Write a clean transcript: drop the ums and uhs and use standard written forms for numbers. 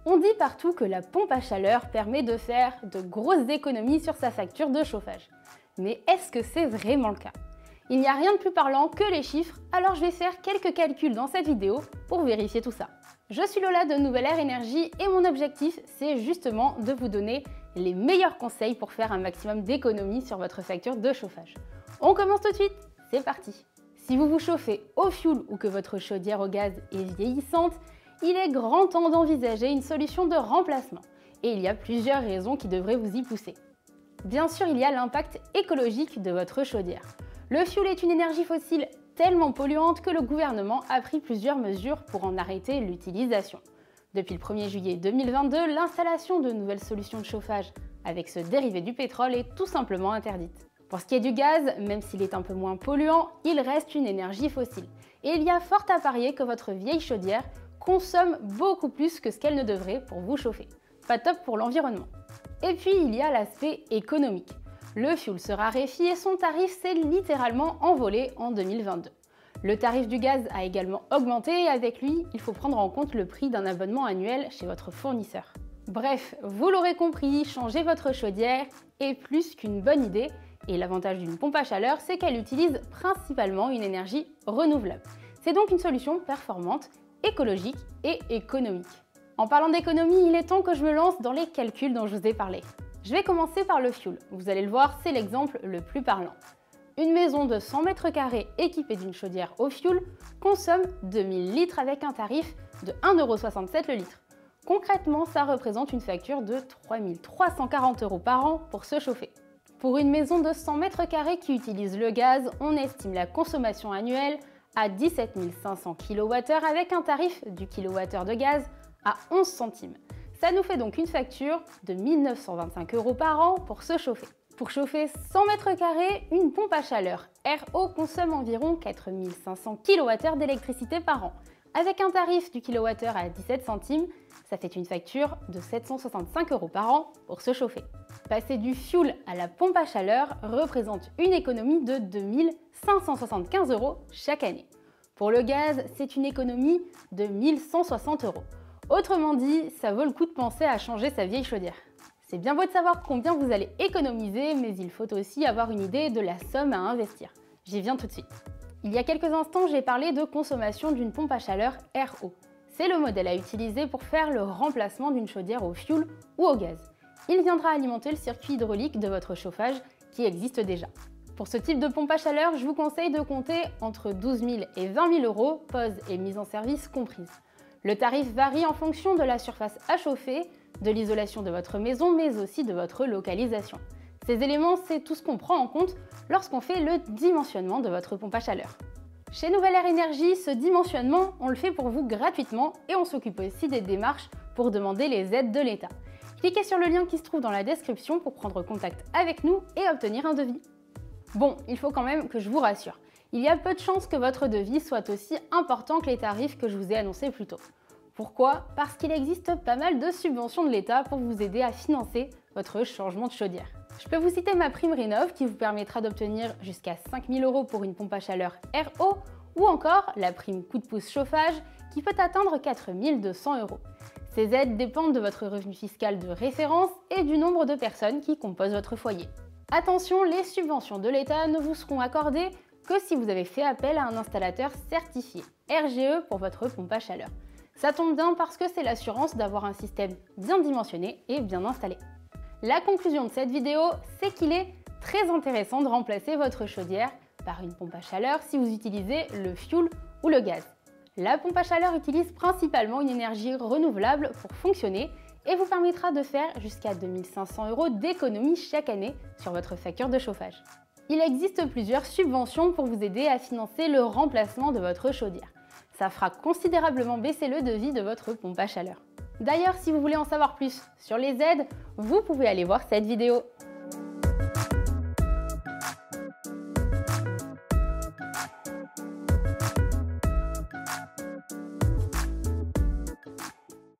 On dit partout que la pompe à chaleur permet de faire de grosses économies sur sa facture de chauffage. Mais est-ce que c'est vraiment le cas? Il n'y a rien de plus parlant que les chiffres, alors je vais faire quelques calculs dans cette vidéo pour vérifier tout ça. Je suis Lola de Nouvelle Air Énergie et mon objectif, c'est justement de vous donner les meilleurs conseils pour faire un maximum d'économies sur votre facture de chauffage. On commence tout de suite, c'est parti! Si vous vous chauffez au fioul ou que votre chaudière au gaz est vieillissante, il est grand temps d'envisager une solution de remplacement. Et il y a plusieurs raisons qui devraient vous y pousser. Bien sûr, il y a l'impact écologique de votre chaudière. Le fioul est une énergie fossile tellement polluante que le gouvernement a pris plusieurs mesures pour en arrêter l'utilisation. Depuis le 1er juillet 2022, l'installation de nouvelles solutions de chauffage avec ce dérivé du pétrole est tout simplement interdite. Pour ce qui est du gaz, même s'il est un peu moins polluant, il reste une énergie fossile. Et il y a fort à parier que votre vieille chaudière consomme beaucoup plus que ce qu'elle ne devrait pour vous chauffer. Pas top pour l'environnement. Et puis il y a l'aspect économique. Le fioul se raréfie et son tarif s'est littéralement envolé en 2022. Le tarif du gaz a également augmenté et avec lui, il faut prendre en compte le prix d'un abonnement annuel chez votre fournisseur. Bref, vous l'aurez compris, changer votre chaudière est plus qu'une bonne idée et l'avantage d'une pompe à chaleur, c'est qu'elle utilise principalement une énergie renouvelable. C'est donc une solution performante, écologique et économique. En parlant d'économie, il est temps que je me lance dans les calculs dont je vous ai parlé. Je vais commencer par le fioul. Vous allez le voir, c'est l'exemple le plus parlant. Une maison de 100 mètres carrés équipée d'une chaudière au fioul consomme 2000 litres avec un tarif de 1,67 € le litre. Concrètement, ça représente une facture de 3340 € par an pour se chauffer. Pour une maison de 100 mètres carrés qui utilise le gaz, on estime la consommation annuelle à 17 500 kWh avec un tarif du kilowattheure de gaz à 11 centimes. Ça nous fait donc une facture de 1925 € par an pour se chauffer. Pour chauffer 100 mètres carrés, une pompe à chaleur RO consomme environ 4500 kWh d'électricité par an. Avec un tarif du kilowattheure à 17 centimes, ça fait une facture de 765 € par an pour se chauffer. Passer du fioul à la pompe à chaleur représente une économie de 2575 € chaque année. Pour le gaz, c'est une économie de 1160 €. Autrement dit, ça vaut le coup de penser à changer sa vieille chaudière. C'est bien beau de savoir combien vous allez économiser, mais il faut aussi avoir une idée de la somme à investir. J'y viens tout de suite. Il y a quelques instants, j'ai parlé de consommation d'une pompe à chaleur RO. C'est le modèle à utiliser pour faire le remplacement d'une chaudière au fioul ou au gaz. Il viendra alimenter le circuit hydraulique de votre chauffage qui existe déjà. Pour ce type de pompe à chaleur, je vous conseille de compter entre 12 000 et 20 000 €, pose et mise en service comprises. Le tarif varie en fonction de la surface à chauffer, de l'isolation de votre maison, mais aussi de votre localisation. Ces éléments, c'est tout ce qu'on prend en compte lorsqu'on fait le dimensionnement de votre pompe à chaleur. Chez Nouvelle Air Énergie, ce dimensionnement, on le fait pour vous gratuitement et on s'occupe aussi des démarches pour demander les aides de l'État. Cliquez sur le lien qui se trouve dans la description pour prendre contact avec nous et obtenir un devis. Bon, il faut quand même que je vous rassure. Il y a peu de chances que votre devis soit aussi important que les tarifs que je vous ai annoncés plus tôt. Pourquoi? Parce qu'il existe pas mal de subventions de l'État pour vous aider à financer votre changement de chaudière. Je peux vous citer ma prime Rénov qui vous permettra d'obtenir jusqu'à 5 000 € pour une pompe à chaleur RO ou encore la prime coup de pouce chauffage qui peut atteindre 4 200 €. Ces aides dépendent de votre revenu fiscal de référence et du nombre de personnes qui composent votre foyer. Attention, les subventions de l'État ne vous seront accordées que si vous avez fait appel à un installateur certifié RGE pour votre pompe à chaleur. Ça tombe bien parce que c'est l'assurance d'avoir un système bien dimensionné et bien installé. La conclusion de cette vidéo, c'est qu'il est très intéressant de remplacer votre chaudière par une pompe à chaleur si vous utilisez le fioul ou le gaz. La pompe à chaleur utilise principalement une énergie renouvelable pour fonctionner et vous permettra de faire jusqu'à 2500 € d'économie chaque année sur votre facture de chauffage. Il existe plusieurs subventions pour vous aider à financer le remplacement de votre chaudière. Ça fera considérablement baisser le devis de votre pompe à chaleur. D'ailleurs, si vous voulez en savoir plus sur les aides, vous pouvez aller voir cette vidéo.